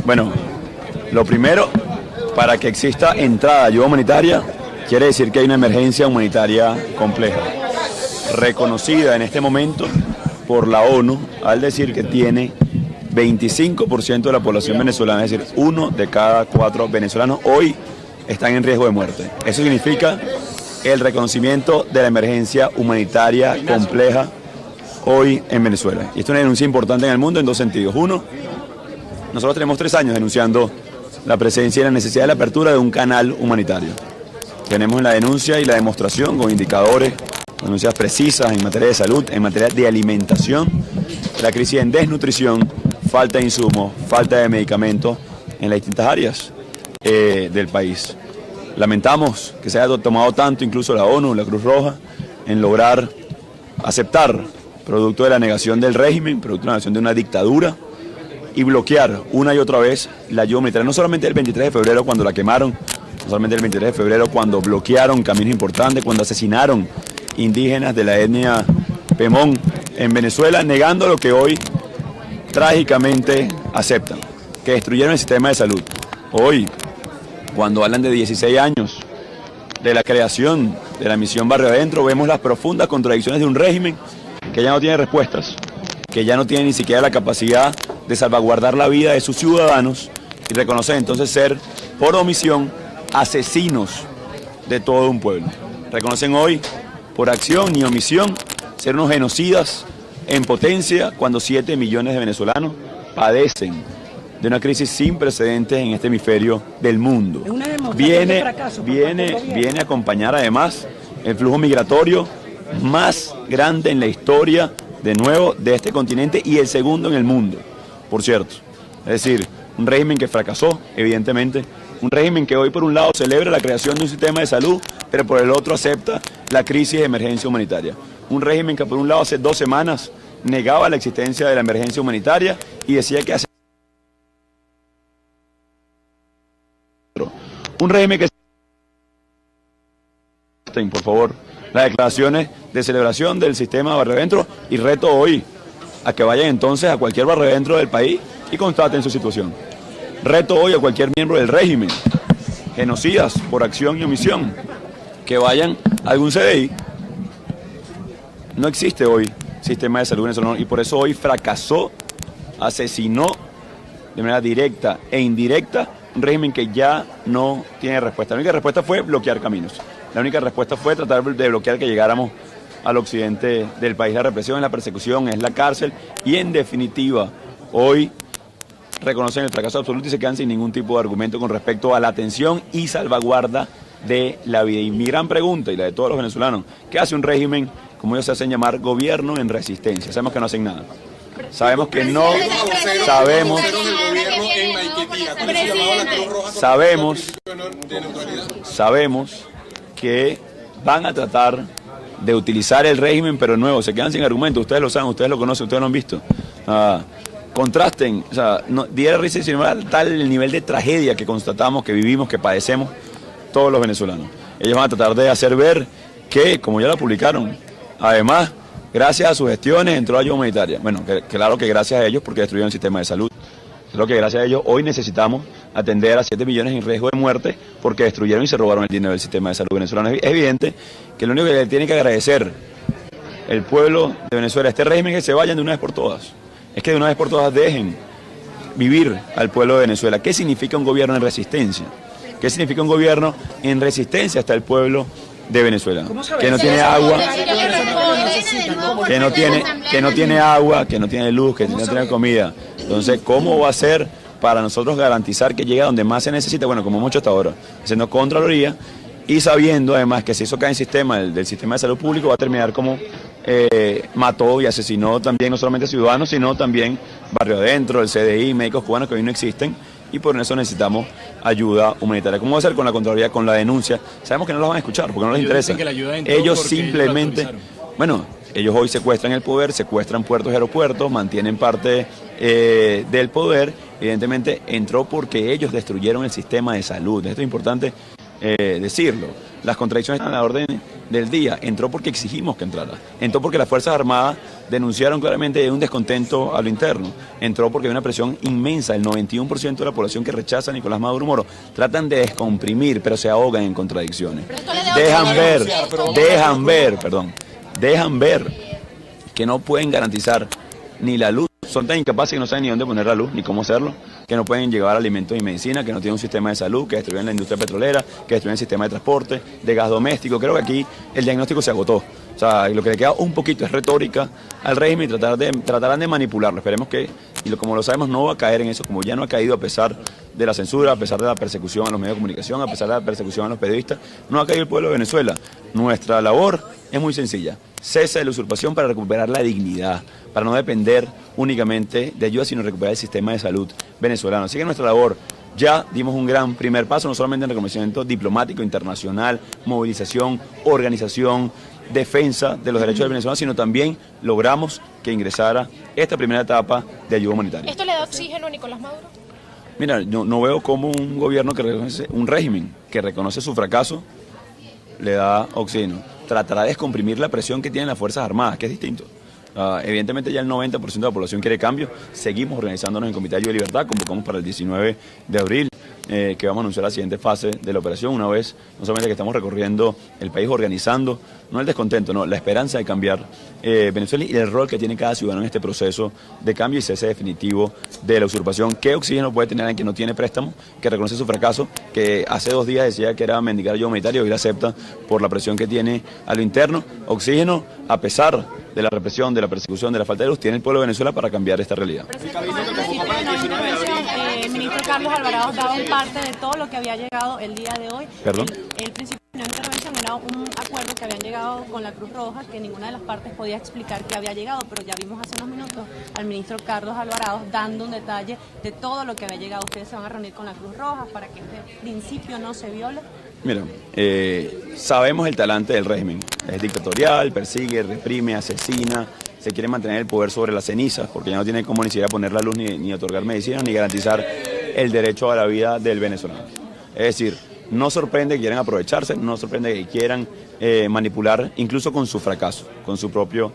Bueno, lo primero, para que exista entrada de ayuda humanitaria, quiere decir que hay una emergencia humanitaria compleja, reconocida en este momento por la ONU, al decir que tiene 25% de la población venezolana, es decir, 1 de cada 4 venezolanos hoy están en riesgo de muerte. Eso significa el reconocimiento de la emergencia humanitaria compleja hoy en Venezuela. Y esto es una denuncia importante en el mundo en dos sentidos. Uno, nosotros tenemos 3 años denunciando la presencia y la necesidad de la apertura de un canal humanitario. Tenemos la denuncia y la demostración con indicadores, denuncias precisas en materia de salud, en materia de alimentación, la crisis en desnutrición, falta de insumos, falta de medicamentos en las distintas áreas del país. Lamentamos que se haya tomado tanto, incluso la ONU, la Cruz Roja, en lograr aceptar, producto de la negación del régimen, producto de la negación de una dictadura, y bloquear una y otra vez la ayuda humanitaria, no solamente el 23 de febrero cuando la quemaron, no solamente el 23 de febrero cuando bloquearon caminos importantes, cuando asesinaron indígenas de la etnia Pemón en Venezuela, negando lo que hoy trágicamente aceptan, que destruyeron el sistema de salud. Hoy, cuando hablan de 16 años de la creación de la misión Barrio Adentro, vemos las profundas contradicciones de un régimen que ya no tiene respuestas, que ya no tiene ni siquiera la capacidad de salvaguardar la vida de sus ciudadanos y reconocer entonces ser, por omisión, asesinos de todo un pueblo. Reconocen hoy, por acción y omisión, ser unos genocidas en potencia cuando 7 millones de venezolanos padecen de una crisis sin precedentes en este hemisferio del mundo. Viene a acompañar además el flujo migratorio más grande en la historia, de nuevo, de este continente y el segundo en el mundo, por cierto. Es decir, un régimen que fracasó, evidentemente, un régimen que hoy por un lado celebra la creación de un sistema de salud, pero por el otro acepta la crisis de emergencia humanitaria. Un régimen que por un lado hace 2 semanas negaba la existencia de la emergencia humanitaria y decía que hace... Un régimen que... Por favor, las declaraciones de celebración del sistema Barrio Adentro, y reto hoy a que vayan entonces a cualquier barrio adentro del país y constaten su situación. Reto hoy a cualquier miembro del régimen, genocidas por acción y omisión, que vayan a algún CDI. No existe hoy sistema de salud venezolano y por eso hoy fracasó, asesinó de manera directa e indirecta un régimen que ya no tiene respuesta. La única respuesta fue bloquear caminos. La única respuesta fue tratar de bloquear que llegáramos al occidente del país. La represión es la persecución, es la cárcel y en definitiva hoy reconocen el fracaso absoluto y se quedan sin ningún tipo de argumento con respecto a la atención y salvaguarda de la vida. Y mi gran pregunta, y la de todos los venezolanos, ¿qué hace un régimen, como ellos se hacen llamar, gobierno en resistencia? Sabemos que no hacen nada. Sabemos que no, sabemos que van a tratar de utilizar el régimen, pero nuevo, se quedan sin argumento. Ustedes lo saben, ustedes lo conocen, ustedes lo han visto. Contrasten, o sea, no, diera risa si no era tal el nivel de tragedia que constatamos, que vivimos, que padecemos todos los venezolanos. Ellos van a tratar de hacer ver que, como ya lo publicaron, además, gracias a sus gestiones entró ayuda humanitaria. Bueno, claro que gracias a ellos porque destruyeron el sistema de salud. Creo que gracias a ellos hoy necesitamos atender a 7 millones en riesgo de muerte porque destruyeron y se robaron el dinero del sistema de salud venezolano. Es evidente que lo único que le tiene que agradecer el pueblo de Venezuela a este régimen es que se vayan de una vez por todas. Es que de una vez por todas dejen vivir al pueblo de Venezuela. ¿Qué significa un gobierno en resistencia? ¿Qué significa un gobierno en resistencia hasta el pueblo de Venezuela? Que no tiene agua, que no tiene agua, que no tiene luz, que no tiene comida. Entonces, ¿cómo va a ser para nosotros garantizar que llegue a donde más se necesita? Bueno, como mucho hasta ahora, haciendo Contraloría y sabiendo además que si eso cae en sistema del sistema de salud público va a terminar como mató y asesinó también no solamente ciudadanos, sino también Barrio Adentro, el CDI, médicos cubanos que hoy no existen y por eso necesitamos ayuda humanitaria. ¿Cómo va a ser con la Contraloría, con la denuncia? Sabemos que no los van a escuchar porque no les interesa. Ellos simplemente, bueno, ellos hoy secuestran el poder, secuestran puertos y aeropuertos, mantienen parte del poder, evidentemente entró porque ellos destruyeron el sistema de salud. Esto es importante decirlo. Las contradicciones están a la orden del día, entró porque exigimos que entrara, entró porque las Fuerzas Armadas denunciaron claramente un descontento a lo interno, entró porque hay una presión inmensa, el 91% de la población que rechaza a Nicolás Maduro Moro, tratan de descomprimir, pero se ahogan en contradicciones, dejan ver que no pueden garantizar ni la luz, son tan incapaces que no saben ni dónde poner la luz, ni cómo hacerlo, que no pueden llevar alimentos y medicina, que no tienen un sistema de salud, que destruyen la industria petrolera, que destruyen el sistema de transporte, de gas doméstico. Creo que aquí el diagnóstico se agotó. O sea, lo que le queda un poquito es retórica al régimen y tratarán de manipularlo. Esperemos que, como lo sabemos, no va a caer en eso, como ya no ha caído a pesar de la censura, a pesar de la persecución a los medios de comunicación, a pesar de la persecución a los periodistas, no ha caído el pueblo de Venezuela. Nuestra labor es muy sencilla: cese de la usurpación para recuperar la dignidad, para no depender únicamente de ayuda, sino recuperar el sistema de salud venezolano. Así que nuestra labor, ya dimos un gran primer paso, no solamente en reconocimiento diplomático, internacional, movilización, organización, defensa de los derechos del venezolano, sino también logramos que ingresara esta primera etapa de ayuda humanitaria. ¿Esto le da oxígeno a Nicolás Maduro? Mira, no veo cómo un gobierno que reconoce, un régimen que reconoce su fracaso, le da oxígeno. Tratará de descomprimir la presión que tienen las Fuerzas Armadas, que es distinto. Evidentemente ya el 90% de la población quiere cambio. Seguimos organizándonos en Comité de Ayuda y Libertad, convocamos para el 19 de abril, que vamos a anunciar la siguiente fase de la operación, una vez, no solamente que estamos recorriendo el país organizando, no el descontento, no, la esperanza de cambiar Venezuela y el rol que tiene cada ciudadano en este proceso de cambio y cese definitivo de la usurpación. ¿Qué oxígeno puede tener alguien que no tiene préstamo, que reconoce su fracaso, que hace 2 días decía que era mendigar ayuda humanitaria y hoy la acepta por la presión que tiene a lo interno? Oxígeno, a pesar de la represión, de la persecución, de la falta de luz, tiene el pueblo de Venezuela para cambiar esta realidad. El ministro Carlos Alvarado daba parte de todo lo que había llegado el día de hoy. ¿Perdón? El principio de una intervención era un acuerdo que habían llegado con la Cruz Roja, que ninguna de las partes podía explicar que había llegado, pero ya vimos hace unos minutos al ministro Carlos Alvarado dando un detalle de todo lo que había llegado. Ustedes se van a reunir con la Cruz Roja para que este principio no se viole. Mira, sabemos el talante del régimen. Es dictatorial, persigue, reprime, asesina, se quiere mantener el poder sobre las cenizas, porque ya no tiene cómo ni siquiera poner la luz, ni otorgar medicinas, ni garantizar el derecho a la vida del venezolano. Es decir, no sorprende que quieran aprovecharse, no sorprende que quieran manipular, incluso con su fracaso, con su propio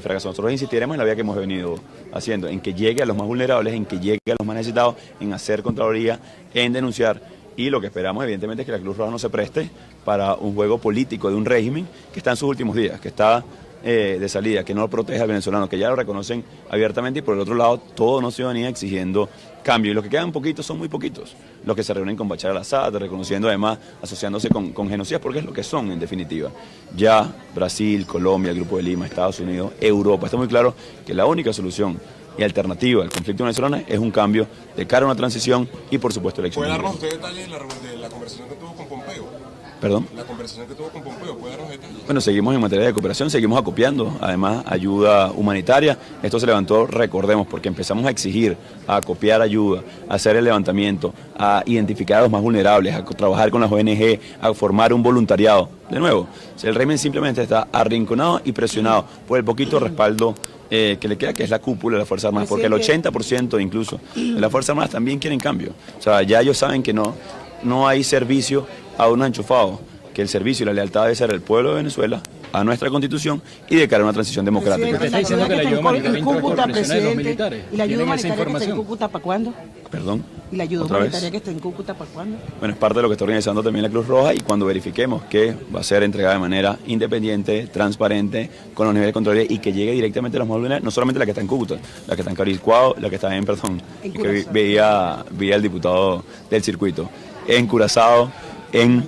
fracaso. Nosotros insistiremos en la vía que hemos venido haciendo, en que llegue a los más vulnerables, en que llegue a los más necesitados, en hacer contraloría, en denunciar. Y lo que esperamos, evidentemente, es que la Cruz Roja no se preste para un juego político de un régimen que está en sus últimos días, que está de salida, que no protege al venezolano, que ya lo reconocen abiertamente, y por el otro lado, toda una ciudadanía exigiendo cambio. Y los que quedan poquitos son muy poquitos, los que se reúnen con Bashar al-Assad, reconociendo además, asociándose con genocidas, porque es lo que son, en definitiva. Ya Brasil, Colombia, el Grupo de Lima, Estados Unidos, Europa, está muy claro que la única solución y alternativa al conflicto venezolano es un cambio de cara a una transición y, por supuesto, elecciones. ¿Puede darnos usted detalles de la conversación que tuvo con Pompeo? ¿Perdón? La conversación que tuvo con Pompeo, ¿puede darnos detalles? Bueno, seguimos en materia de cooperación, seguimos acopiando, además, ayuda humanitaria. Esto se levantó, recordemos, porque empezamos a exigir, a acopiar ayuda, a hacer el levantamiento, a identificar a los más vulnerables, a trabajar con las ONG, a formar un voluntariado. De nuevo, el régimen simplemente está arrinconado y presionado por el poquito respaldo que le queda, que es la cúpula de las Fuerzas Armadas, porque el 80% incluso de las Fuerzas Armadas también quieren cambio. O sea, ya ellos saben que no hay servicio a unos enchufados, que el servicio y la lealtad debe ser el pueblo de Venezuela a nuestra Constitución y de cara a una transición democrática. ¿Usted está diciendo que la ayuda humanitaria entró por presiones de los militares? ¿Y la ayuda ¿Tienen esa humanitaria que está en información? Cúcuta para cuándo? ¿Perdón? ¿Y la ayuda ¿Otra vez? humanitaria que está en Cúcuta para cuándo? Bueno, es parte de lo que está organizando también la Cruz Roja, y cuando verifiquemos que va a ser entregada de manera independiente, transparente, con los niveles de control y que llegue directamente a los más vulnerables, no solamente la que está en Cúcuta, la que está en Caricuao, la que está en que veía el diputado del circuito, en Curazao, en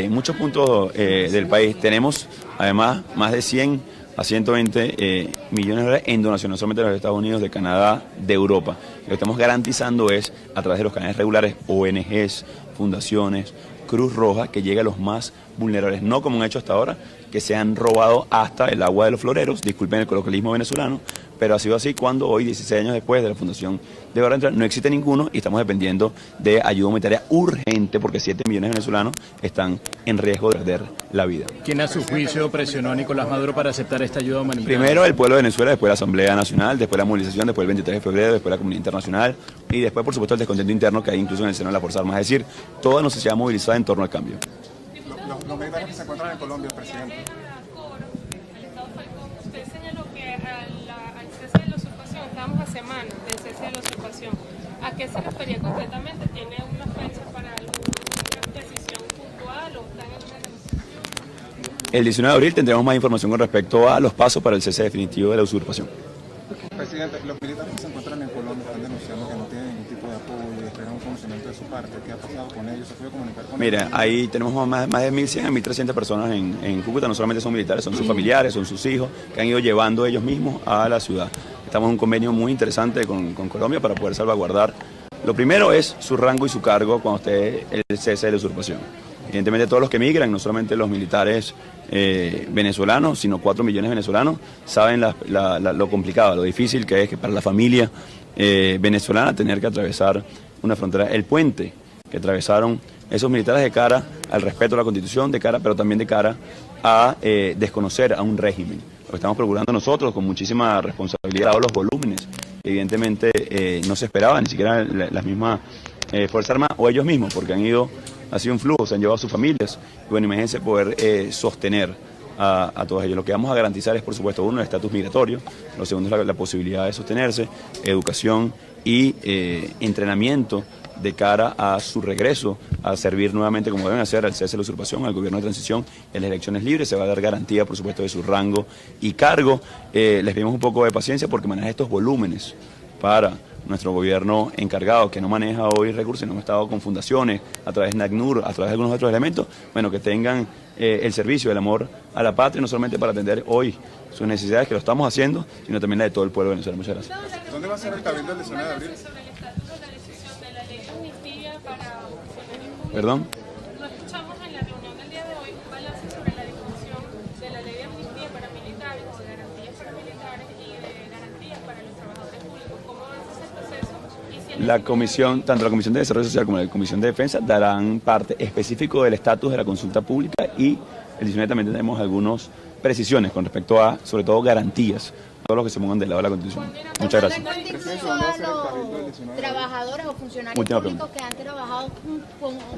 muchos puntos del país. Tenemos además más de 100 a 120 millones de dólares en donaciones, no solamente de los Estados Unidos, de Canadá, de Europa. Lo que estamos garantizando es, a través de los canales regulares, ONGs, fundaciones, Cruz Roja, que llegue a los más vulnerables, no como han hecho hasta ahora, que se han robado hasta el agua de los floreros, disculpen el coloquialismo venezolano, pero ha sido así cuando hoy, 16 años después de la fundación de Barra Central, no existe ninguno y estamos dependiendo de ayuda humanitaria urgente porque 7 millones de venezolanos están en riesgo de perder la vida. ¿Quién a su juicio presionó a Nicolás Maduro para aceptar esta ayuda humanitaria? Primero el pueblo de Venezuela, después la Asamblea Nacional, después la movilización, después el 23 de febrero, después la comunidad internacional y después, por supuesto, el descontento interno que hay incluso en el seno de la Fuerza Armadas. Es decir, toda la sociedad movilizada en torno al cambio. Los militares que se encuentran en Colombia, presidente. El Estado Falcón, usted señaló que al cese de la usurpación, estábamos a semanas del cese de la usurpación. ¿A qué se refería concretamente? ¿Tiene una fecha para alguna decisión puntual o están en una negociación? El 19 de abril tendremos más información con respecto a los pasos para el cese definitivo de la usurpación. Presidente, los militares que se encuentran en Colombia están denunciando que no tienen ningún tipo de apoyo y esperan un conocimiento de su parte. ¿Qué ha pasado con ellos? ¿Se puede comunicar con ellos? Mira, ahí tenemos más de 1.100 a 1.300 personas en Cúcuta. No solamente son militares, son sus familiares, son sus hijos, que han ido llevando ellos mismos a la ciudad. Estamos en un convenio muy interesante con Colombia para poder salvaguardar. Lo primero es su rango y su cargo cuando esté el cese de la usurpación. Evidentemente todos los que migran, no solamente los militares venezolanos, sino 4 millones de venezolanos, saben lo complicado, lo difícil que es que para la familia venezolana tener que atravesar una frontera. El puente que atravesaron esos militares de cara al respeto a la Constitución, pero también de cara a desconocer a un régimen. Lo que estamos procurando nosotros con muchísima responsabilidad, dado los volúmenes, evidentemente no se esperaba, ni siquiera las mismas Fuerzas Armadas o ellos mismos, porque ha sido un flujo, se han llevado a sus familias. Y bueno, imagínense poder sostener a todos ellos. Lo que vamos a garantizar es, por supuesto, uno, el estatus migratorio, lo segundo es la posibilidad de sostenerse, educación y entrenamiento de cara a su regreso a servir nuevamente como deben hacer al cese de la usurpación, al gobierno de transición, en las elecciones libres. Se va a dar garantía, por supuesto, de su rango y cargo. Les pedimos un poco de paciencia porque maneja estos volúmenes para nuestro gobierno encargado, que no maneja hoy recursos, sino hemos estado con fundaciones, a través de NACNUR, a través de algunos otros elementos, bueno, que tengan el servicio, el amor a la patria, no solamente para atender hoy sus necesidades, que lo estamos haciendo, sino también la de todo el pueblo venezolano. Muchas gracias. ¿Dónde va a ser el cabildo el 19 de abril? Sobre el estatus de la decisión de la ley de amnistía para funcionarios públicos. ¿Perdón? No escuchamos en la reunión del día de hoy un balance sobre la discusión de la ley de amnistía para militares o de garantías para militares y de garantías para los trabajadores públicos. ¿Cómo avanza ese proceso? La comisión, tanto la Comisión de Desarrollo Social como la Comisión de Defensa darán parte específico del estatus de la consulta pública y el 19 también tenemos algunas precisiones con respecto a, sobre todo, garantías, todos los que se pongan del lado de la Constitución. Muchas gracias. Los trabajadores o funcionarios públicos que han trabajado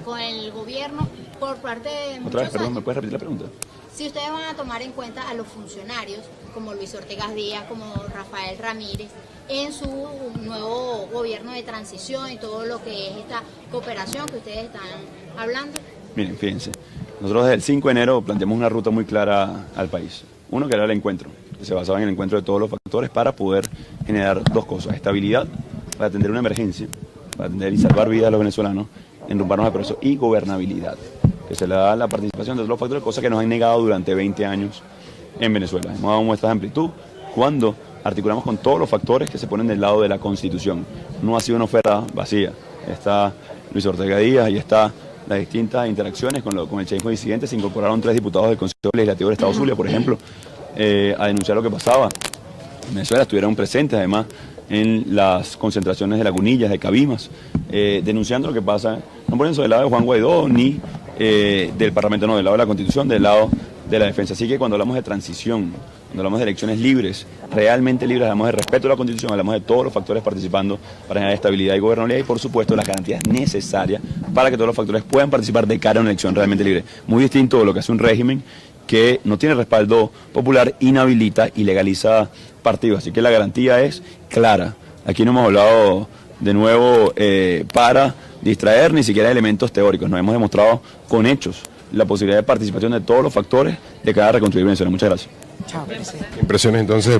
con el gobierno por parte de Otra vez, perdón, años. ¿me puedes repetir la pregunta? Si ustedes van a tomar en cuenta a los funcionarios, como Luis Ortega Díaz, como Rafael Ramírez, en su nuevo gobierno de transición y todo lo que es esta cooperación que ustedes están hablando. Miren, fíjense, nosotros desde el 5 de enero planteamos una ruta muy clara al país. Uno, que era el encuentro, que se basaba en el encuentro de todos los factores para poder generar dos cosas: estabilidad para atender una emergencia, para atender y salvar vidas a los venezolanos, enrumbarnos de proceso, y gobernabilidad, que se le da la participación de todos los factores, cosas que nos han negado durante 20 años en Venezuela. Hemos dado muestras de amplitud cuando articulamos con todos los factores que se ponen del lado de la Constitución. No ha sido una oferta vacía. Está Luis Ortega Díaz y está las distintas interacciones con el chavismo disidente. Se incorporaron 3 diputados del Consejo Legislativo del Estado Zulia, por ejemplo, a denunciar lo que pasaba en Venezuela. Estuvieron presentes además en las concentraciones de Lagunillas, de Cabimas, denunciando lo que pasa, no poniéndose del lado de Juan Guaidó ni del Parlamento, no, del lado de la Constitución, del lado de la defensa. Así que cuando hablamos de transición, cuando hablamos de elecciones libres, realmente libres, hablamos de respeto a la Constitución, hablamos de todos los factores participando para generar estabilidad y gobernabilidad y, por supuesto, las garantías necesarias para que todos los factores puedan participar de cara a una elección realmente libre. Muy distinto de lo que hace un régimen que no tiene respaldo popular, inhabilita y legaliza partidos. Así que la garantía es clara. Aquí no hemos hablado de nuevo para distraer ni siquiera elementos teóricos. Nos hemos demostrado con hechos la posibilidad de participación de todos los factores de cara a reconstruir Venezuela. Muchas gracias. Impresiones entonces.